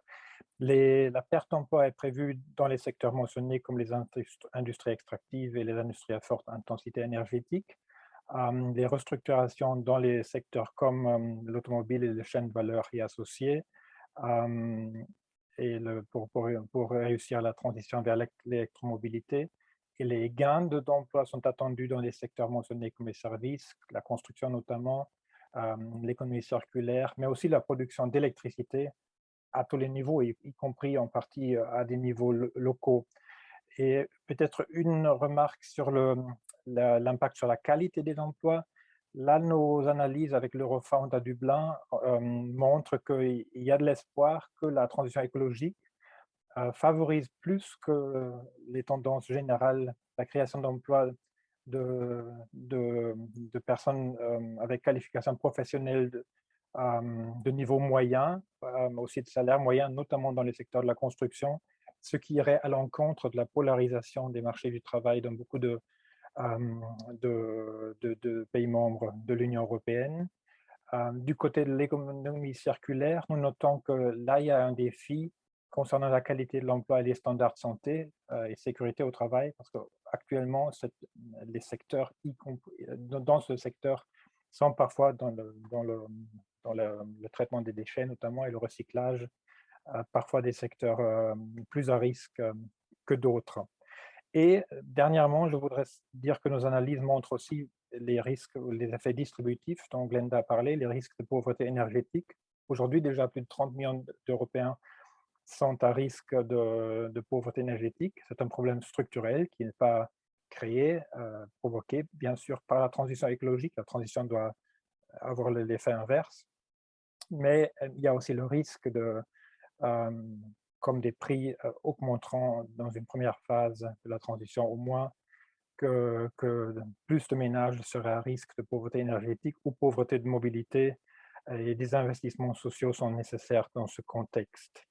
La perte d'emploi est prévue dans les secteurs mentionnés comme les industries extractives et les industries à forte intensité énergétique. Les restructurations dans les secteurs comme l'automobile et les chaînes de valeur y associées, et pour réussir la transition vers l'électromobilité. Et les gains d'emploi sont attendus dans les secteurs mentionnés comme les services, la construction notamment, l'économie circulaire, mais aussi la production d'électricité à tous les niveaux, y compris en partie à des niveaux locaux. Et peut-être une remarque sur l'impact sur la qualité des emplois. Là, nos analyses avec l'Eurofound à Dublin montrent qu'il y a de l'espoir que la transition écologique favorise plus que les tendances générales, la création d'emplois de personnes avec qualification professionnelle de niveau moyen, aussi de salaire moyen, notamment dans les secteurs de la construction, ce qui irait à l'encontre de la polarisation des marchés du travail dans beaucoup de pays membres de l'Union européenne. Du côté de l'économie circulaire, nous notons que là, il y a un défi concernant la qualité de l'emploi et les standards de santé et sécurité au travail, parce qu'actuellement, les secteurs, dans ce secteur, sont parfois dans le traitement des déchets notamment et le recyclage, parfois des secteurs plus à risque que d'autres. Et dernièrement, je voudrais dire que nos analyses montrent aussi les risques, les effets distributifs dont Glenda a parlé, les risques de pauvreté énergétique. Aujourd'hui, déjà plus de 30 millions d'Européens sont à risque de pauvreté énergétique. C'est un problème structurel qui n'est pas créé, provoqué, bien sûr, par la transition écologique. La transition doit avoir l'effet inverse. Mais il y a aussi le risque comme des prix augmenteront dans une première phase de la transition, au moins que plus de ménages seraient à risque de pauvreté énergétique ou pauvreté de mobilité, et des investissements sociaux sont nécessaires dans ce contexte.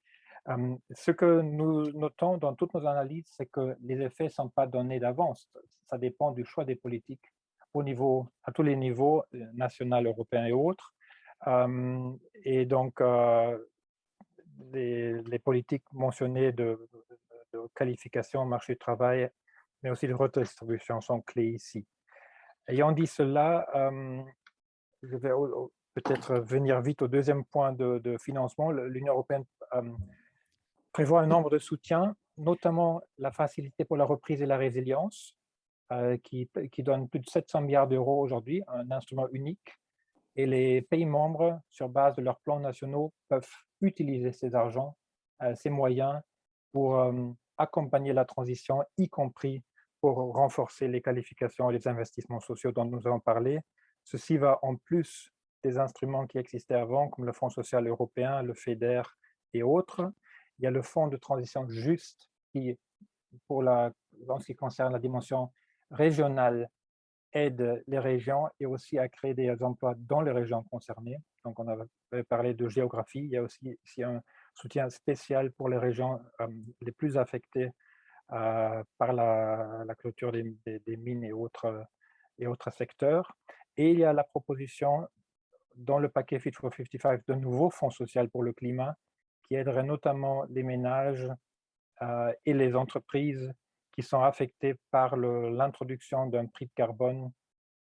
Ce que nous notons dans toutes nos analyses, c'est que les effets ne sont pas donnés d'avance. Ça dépend du choix des politiques à tous les niveaux, national, européen et autres. Et donc, les politiques mentionnées de qualification, marché du travail, mais aussi de redistribution sont clés ici. Ayant dit cela, je vais peut-être venir vite au deuxième point de financement. L'Union européenne prévoit un nombre de soutiens, notamment la facilité pour la reprise et la résilience, qui donne plus de 700 milliards d'euros aujourd'hui, un instrument unique. Et les pays membres, sur base de leurs plans nationaux, peuvent utiliser ces argents, ces moyens, pour accompagner la transition, y compris pour renforcer les qualifications et les investissements sociaux dont nous avons parlé. Ceci va en plus des instruments qui existaient avant, comme le Fonds social européen, le FEDER et autres. Il y a le Fonds de transition juste qui, en ce qui concerne la dimension régionale, aide les régions et aussi à créer des emplois dans les régions concernées. Donc, on avait parlé de géographie. Il y a aussi ici un soutien spécial pour les régions les plus affectées par la clôture des mines et autres secteurs. Et il y a la proposition dans le paquet Fit for 55 de nouveaux fonds sociaux pour le climat qui aideraient notamment les ménages et les entreprises qui sont affectées par l'introduction d'un prix de carbone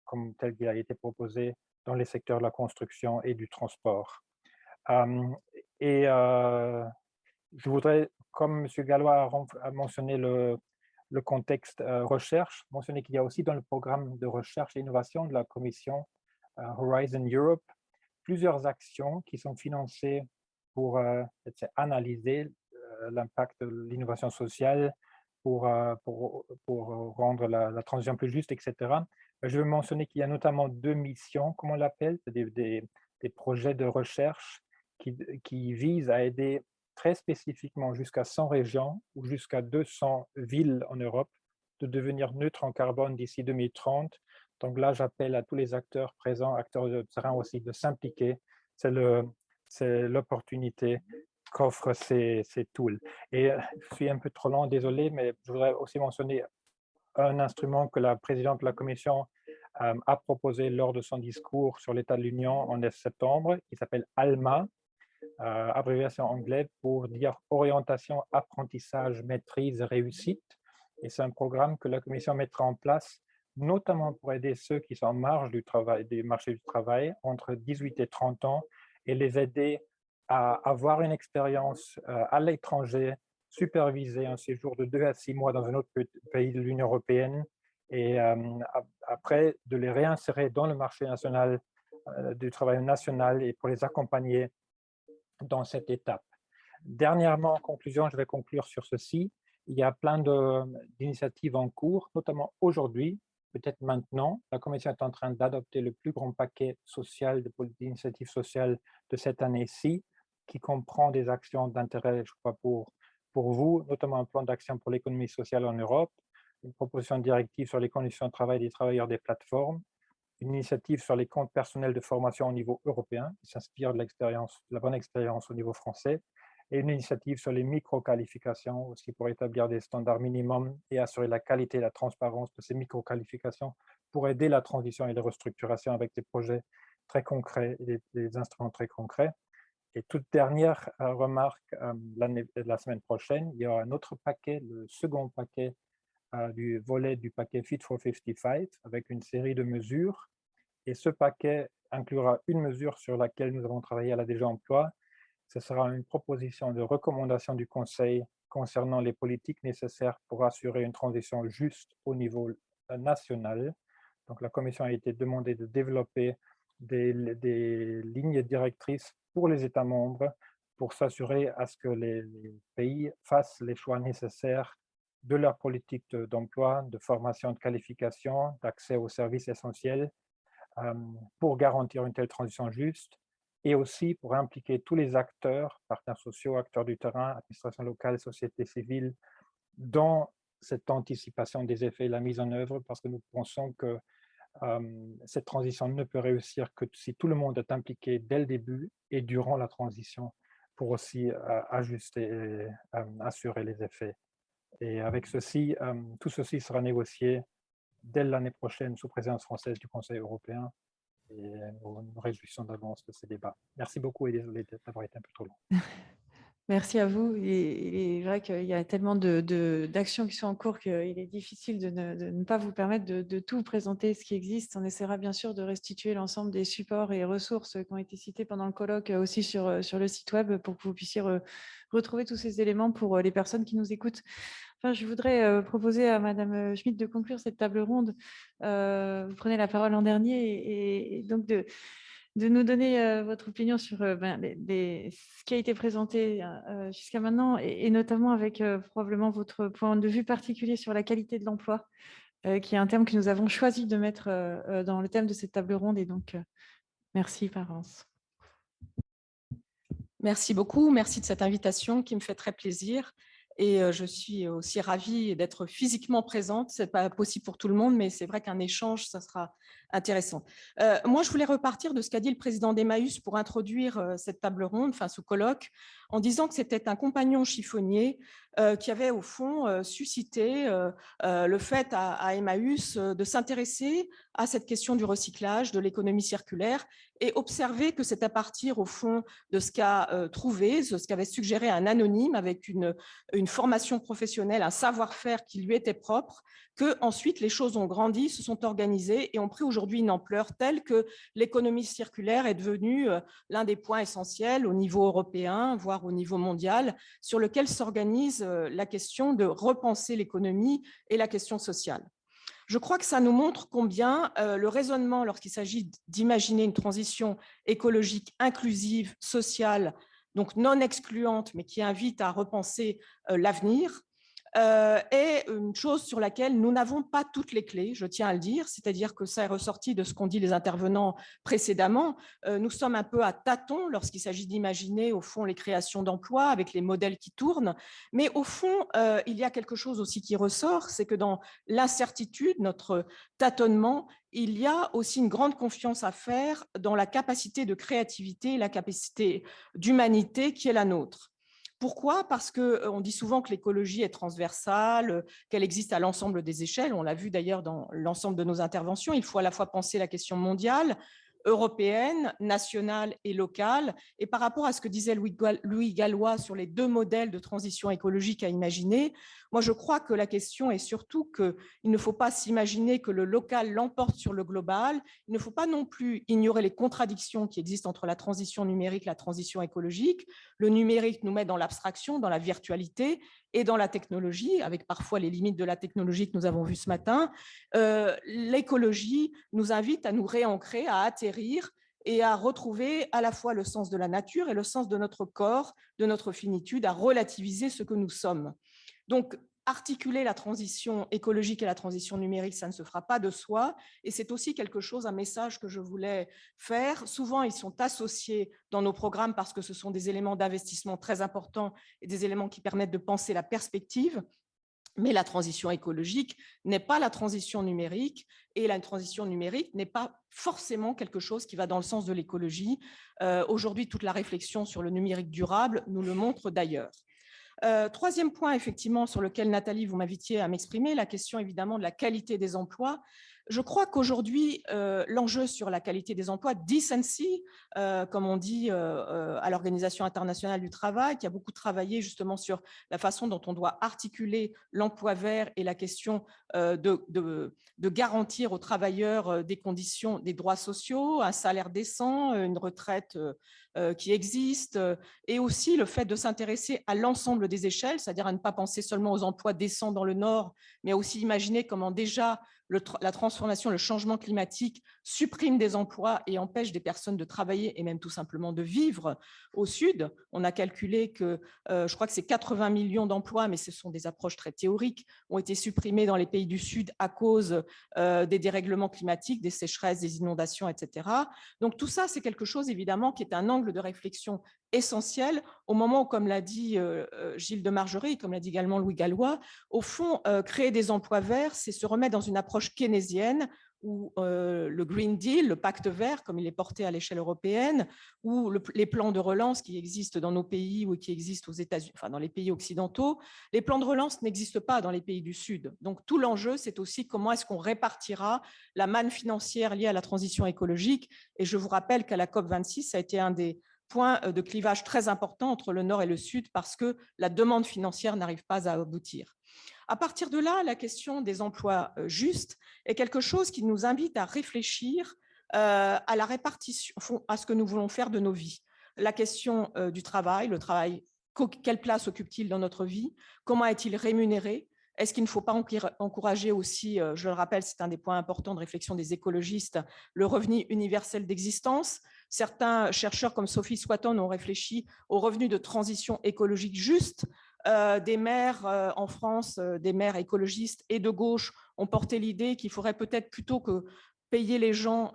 comme tel qu'il a été proposé dans les secteurs de la construction et du transport. Je voudrais, comme M. Gallois a mentionné le contexte recherche, mentionner qu'il y a aussi dans le programme de recherche et innovation de la Commission Horizon Europe plusieurs actions qui sont financées pour analyser l'impact de l'innovation sociale, pour rendre la transition plus juste, etc. Je veux mentionner qu'il y a notamment 2 missions, comme on l'appelle, des projets de recherche qui visent à aider très spécifiquement jusqu'à 100 régions ou jusqu'à 200 villes en Europe de devenir neutres en carbone d'ici 2030. Donc là, j'appelle à tous les acteurs présents, acteurs de terrain aussi, de s'impliquer. C'est l'opportunité qu'offrent ces tools. Et je suis un peu trop long, désolé, mais je voudrais aussi mentionner un instrument que la présidente de la Commission a proposé lors de son discours sur l'état de l'Union en septembre, qui s'appelle ALMA, abréviation anglaise pour dire orientation, apprentissage, maîtrise, réussite. Et c'est un programme que la Commission mettra en place, notamment pour aider ceux qui sont en marge du marché du travail, entre 18 et 30 ans, et les aider à avoir une expérience à l'étranger, superviser un séjour de 2 à 6 mois dans un autre pays de l'Union européenne, et après de les réinsérer dans le marché national du travail national et pour les accompagner dans cette étape. Dernièrement, en conclusion, je vais conclure sur ceci. Il y a plein d'initiatives en cours, notamment aujourd'hui, peut-être maintenant. La Commission est en train d'adopter le plus grand paquet social d'initiatives sociales de cette année-ci, qui comprend des actions d'intérêt, je crois, pour vous, notamment un plan d'action pour l'économie sociale en Europe, une proposition de directive sur les conditions de travail des travailleurs des plateformes, une initiative sur les comptes personnels de formation au niveau européen, qui s'inspire de la bonne expérience au niveau français, et une initiative sur les micro-qualifications, aussi pour établir des standards minimums et assurer la qualité et la transparence de ces micro-qualifications pour aider la transition et la restructuration avec des projets très concrets, des instruments très concrets. Et toute dernière remarque, la semaine prochaine, il y aura un autre paquet, le second paquet du volet du paquet Fit for 55, avec une série de mesures. Et ce paquet inclura une mesure sur laquelle nous avons travaillé à la DG Emploi. Ce sera une proposition de recommandation du Conseil concernant les politiques nécessaires pour assurer une transition juste au niveau national. Donc, la Commission a été demandée de développer des lignes directrices pour les États membres pour s'assurer à ce que les pays fassent les choix nécessaires de leur politique d'emploi, de formation, de qualification, d'accès aux services essentiels pour garantir une telle transition juste et aussi pour impliquer tous les acteurs, partenaires sociaux, acteurs du terrain, administration locale, société civile, dans cette anticipation des effets et la mise en œuvre, parce que nous pensons que cette transition ne peut réussir que si tout le monde est impliqué dès le début et durant la transition pour aussi ajuster et assurer les effets. Et avec ceci, tout ceci sera négocié dès l'année prochaine sous présidence française du Conseil européen. Et nous nous réjouissons d'avance de ces débats. Merci beaucoup et désolé d'avoir été un peu trop long. Merci à vous. Il est vrai qu'il y a tellement d'actions qui sont en cours qu'il est difficile de ne pas vous permettre de tout présenter ce qui existe. On essaiera bien sûr de restituer l'ensemble des supports et ressources qui ont été cités pendant le colloque aussi sur le site web pour que vous puissiez retrouver tous ces éléments pour les personnes qui nous écoutent. Enfin, je voudrais proposer à Madame Schmidt de conclure cette table ronde. Vous prenez la parole en dernier et donc de nous donner votre opinion sur ce qui a été présenté jusqu'à maintenant et notamment avec probablement votre point de vue particulier sur la qualité de l'emploi, qui est un terme que nous avons choisi de mettre dans le thème de cette table ronde. Et donc, merci par avance. Merci beaucoup. Merci de cette invitation qui me fait très plaisir. Et je suis aussi ravie d'être physiquement présente. Ce n'est pas possible pour tout le monde, mais c'est vrai qu'un échange, ça sera intéressant. Moi, je voulais repartir de ce qu'a dit le président d'Emmaüs pour introduire cette table ronde, enfin ce colloque, en disant que c'était un compagnon chiffonnier qui avait au fond suscité le fait à Emmaüs de s'intéresser à cette question du recyclage, de l'économie circulaire, et observer que c'est à partir au fond de ce qu'a trouvé, ce qu'avait suggéré un anonyme avec une formation professionnelle, un savoir-faire qui lui était propre, que ensuite les choses ont grandi, se sont organisées et ont pris aujourd'hui une ampleur telle que l'économie circulaire est devenue l'un des points essentiels au niveau européen, voire au niveau mondial, sur lequel s'organise la question de repenser l'économie et la question sociale. Je crois que ça nous montre combien le raisonnement, lorsqu'il s'agit d'imaginer une transition écologique inclusive, sociale, donc non excluante, mais qui invite à repenser l'avenir, est une chose sur laquelle nous n'avons pas toutes les clés, je tiens à le dire, c'est-à-dire que ça est ressorti de ce qu'ont dit les intervenants précédemment. Nous sommes un peu à tâtons lorsqu'il s'agit d'imaginer au fond les créations d'emplois avec les modèles qui tournent, mais au fond, il y a quelque chose aussi qui ressort, c'est que dans l'incertitude, notre tâtonnement, il y a aussi une grande confiance à faire dans la capacité de créativité, la capacité d'humanité qui est la nôtre. Pourquoi ? Parce qu'on dit souvent que l'écologie est transversale, qu'elle existe à l'ensemble des échelles. On l'a vu d'ailleurs dans l'ensemble de nos interventions. Il faut à la fois penser la question mondiale, européenne, nationale et locale. Et par rapport à ce que disait Louis Gallois sur les deux modèles de transition écologique à imaginer, moi je crois que la question est surtout qu'il ne faut pas s'imaginer que le local l'emporte sur le global. Il ne faut pas non plus ignorer les contradictions qui existent entre la transition numérique et la transition écologique. Le numérique nous met dans l'abstraction, dans la virtualité et dans la technologie, avec parfois les limites de la technologie que nous avons vues ce matin. L'écologie nous invite à nous réancrer, à atterrir et à retrouver à la fois le sens de la nature et le sens de notre corps, de notre finitude, à relativiser ce que nous sommes. Donc, articuler la transition écologique et la transition numérique, ça ne se fera pas de soi. Et c'est aussi quelque chose, un message que je voulais faire. Souvent, ils sont associés dans nos programmes parce que ce sont des éléments d'investissement très importants et des éléments qui permettent de penser la perspective. Mais la transition écologique n'est pas la transition numérique et la transition numérique n'est pas forcément quelque chose qui va dans le sens de l'écologie. Aujourd'hui, toute la réflexion sur le numérique durable nous le montre d'ailleurs. Troisième point, effectivement, sur lequel, Nathalie, vous m'invitiez à m'exprimer, la question évidemment de la qualité des emplois. Je crois qu'aujourd'hui, l'enjeu sur la qualité des emplois, decency, comme on dit à l'Organisation internationale du travail, qui a beaucoup travaillé justement sur la façon dont on doit articuler l'emploi vert et la question de garantir aux travailleurs des conditions, des droits sociaux, un salaire décent, une retraite qui existe, et aussi le fait de s'intéresser à l'ensemble des échelles, c'est-à-dire à ne pas penser seulement aux emplois décents dans le Nord, mais aussi imaginer comment déjà la transformation, le changement climatique supprime des emplois et empêche des personnes de travailler et même tout simplement de vivre au Sud. On a calculé que, je crois que c'est 80 millions d'emplois, mais ce sont des approches très théoriques, ont été supprimés dans les pays du Sud à cause des dérèglements climatiques, des sécheresses, des inondations, etc. Donc tout ça, c'est quelque chose évidemment qui est un angle de réflexion essentiel au moment où, comme l'a dit Gilles de Margerie, comme l'a dit également Louis Gallois, au fond, créer des emplois verts, c'est se remettre dans une approche keynésienne où le Green Deal, le pacte vert, comme il est porté à l'échelle européenne, ou les plans de relance qui existent dans nos pays ou qui existent aux États-Unis, enfin dans les pays occidentaux, les plans de relance n'existent pas dans les pays du Sud. Donc tout l'enjeu, c'est aussi comment est-ce qu'on répartira la manne financière liée à la transition écologique. Et je vous rappelle qu'à la COP26, ça a été un des points de clivage très important entre le Nord et le Sud parce que la demande financière n'arrive pas à aboutir. À partir de là, la question des emplois justes est quelque chose qui nous invite à réfléchir à la répartition, à ce que nous voulons faire de nos vies. La question du travail, le travail, quelle place occupe-t-il dans notre vie? Comment est-il rémunéré? Est-ce qu'il ne faut pas encourager aussi, je le rappelle, c'est un des points importants de réflexion des écologistes, le revenu universel d'existence? Certains chercheurs comme Sophie Swatton ont réfléchi au revenu de transition écologique juste. Des maires en France, des maires écologistes et de gauche ont porté l'idée qu'il faudrait peut-être plutôt que payer les gens,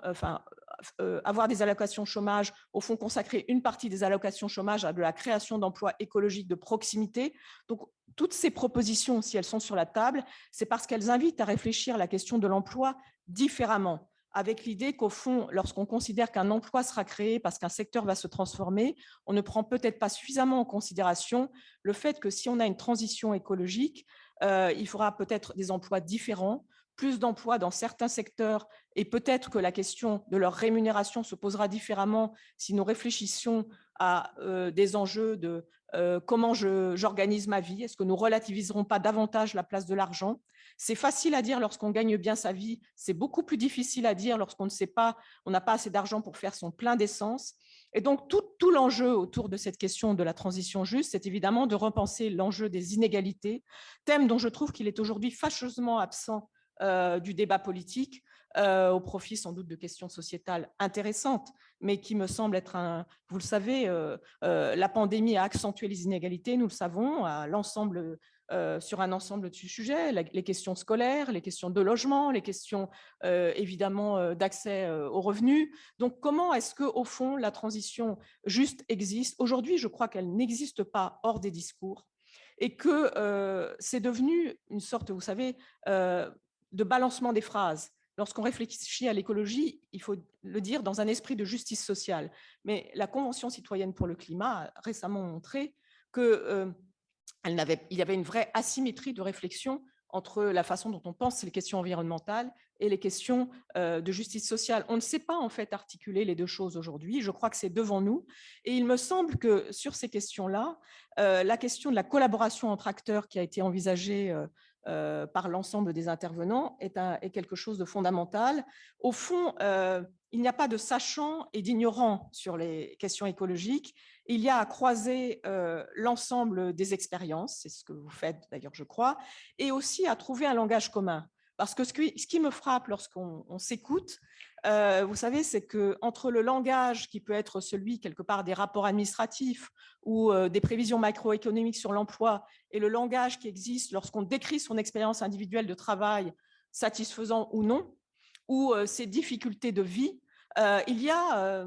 avoir des allocations chômage, au fond consacrer une partie des allocations chômage à de la création d'emplois écologiques de proximité. Donc toutes ces propositions, si elles sont sur la table, c'est parce qu'elles invitent à réfléchir à la question de l'emploi différemment, avec l'idée qu'au fond, lorsqu'on considère qu'un emploi sera créé parce qu'un secteur va se transformer, on ne prend peut-être pas suffisamment en considération le fait que si on a une transition écologique, il faudra peut-être des emplois différents, plus d'emplois dans certains secteurs, et peut-être que la question de leur rémunération se posera différemment si nous réfléchissons à des enjeux de comment j'organise ma vie. Est-ce que nous relativiserons pas davantage la place de l'argent? C'est facile à dire lorsqu'on gagne bien sa vie, c'est beaucoup plus difficile à dire lorsqu'on ne sait pas, on n'a pas assez d'argent pour faire son plein d'essence. Et donc, tout l'enjeu autour de cette question de la transition juste, c'est évidemment de repenser l'enjeu des inégalités, thème dont je trouve qu'il est aujourd'hui fâcheusement absent du débat politique, au profit sans doute de questions sociétales intéressantes, mais qui me semble être vous le savez, la pandémie a accentué les inégalités, nous le savons, à l'ensemble sur un ensemble de sujets, les questions scolaires, les questions de logement, les questions évidemment d'accès aux revenus. Donc comment est-ce qu'au fond la transition juste existe? Aujourd'hui, je crois qu'elle n'existe pas hors des discours et que c'est devenu une sorte, vous savez, de balancement des phrases. Lorsqu'on réfléchit à l'écologie, il faut le dire dans un esprit de justice sociale. Mais la Convention citoyenne pour le climat a récemment montré que il y avait une vraie asymétrie de réflexion entre la façon dont on pense les questions environnementales et les questions de justice sociale. On ne sait pas en fait articuler les deux choses aujourd'hui. Je crois que c'est devant nous. Et il me semble que sur ces questions-là, la question de la collaboration entre acteurs qui a été envisagée par l'ensemble des intervenants est quelque chose de fondamental. Au fond, il n'y a pas de sachant et d'ignorant sur les questions écologiques. Il y a à croiser l'ensemble des expériences, c'est ce que vous faites d'ailleurs, je crois, et aussi à trouver un langage commun. Parce que ce qui me frappe lorsqu'on s'écoute, vous savez, c'est qu'entre le langage qui peut être celui, quelque part, des rapports administratifs ou des prévisions macroéconomiques sur l'emploi et le langage qui existe lorsqu'on décrit son expérience individuelle de travail, satisfaisant ou non, ou ses difficultés de vie, il y a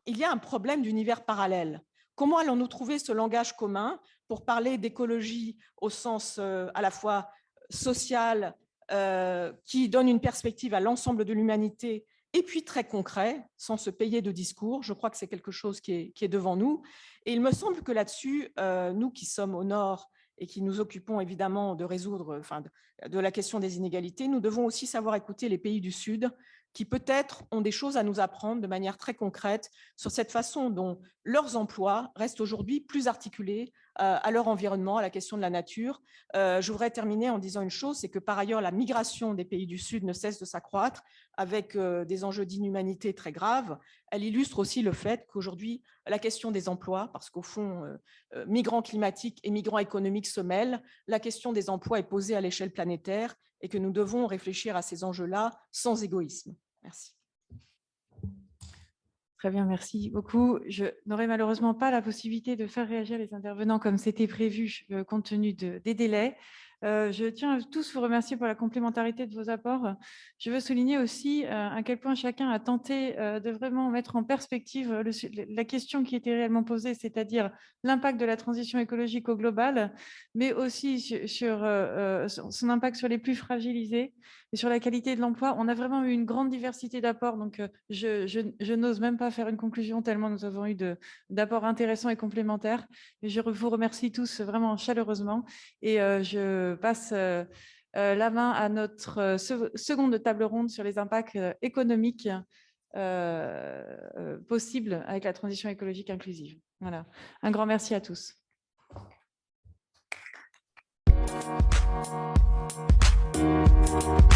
un problème d'univers parallèle. Comment allons-nous trouver ce langage commun pour parler d'écologie au sens à la fois social, qui donne une perspective à l'ensemble de l'humanité, et puis très concret, sans se payer de discours? Je crois que c'est quelque chose qui est devant nous. Et il me semble que là-dessus, nous qui sommes au Nord et qui nous occupons évidemment de résoudre, de la question des inégalités, nous devons aussi savoir écouter les pays du Sud qui peut-être ont des choses à nous apprendre de manière très concrète sur cette façon dont leurs emplois restent aujourd'hui plus articulés à leur environnement, à la question de la nature. Je voudrais terminer en disant une chose, c'est que par ailleurs, la migration des pays du Sud ne cesse de s'accroître avec des enjeux d'inhumanité très graves. Elle illustre aussi le fait qu'aujourd'hui, la question des emplois, parce qu'au fond, migrants climatiques et migrants économiques se mêlent, la question des emplois est posée à l'échelle planétaire et que nous devons réfléchir à ces enjeux-là sans égoïsme. Merci. Très bien, merci beaucoup. Je n'aurai malheureusement pas la possibilité de faire réagir les intervenants comme c'était prévu compte tenu des délais. Je tiens à tous vous remercier pour la complémentarité de vos apports. Je veux souligner aussi à quel point chacun a tenté de vraiment mettre en perspective la question qui était réellement posée, c'est-à-dire l'impact de la transition écologique au global, mais aussi sur son impact sur les plus fragilisés et sur la qualité de l'emploi. On a vraiment eu une grande diversité d'apports, donc je n'ose même pas faire une conclusion tellement nous avons eu d'apports intéressants et complémentaires. Et je vous remercie tous vraiment chaleureusement et je passe la main à notre seconde table ronde sur les impacts économiques possibles avec la transition écologique inclusive. Voilà. Un grand merci à tous. Thank you.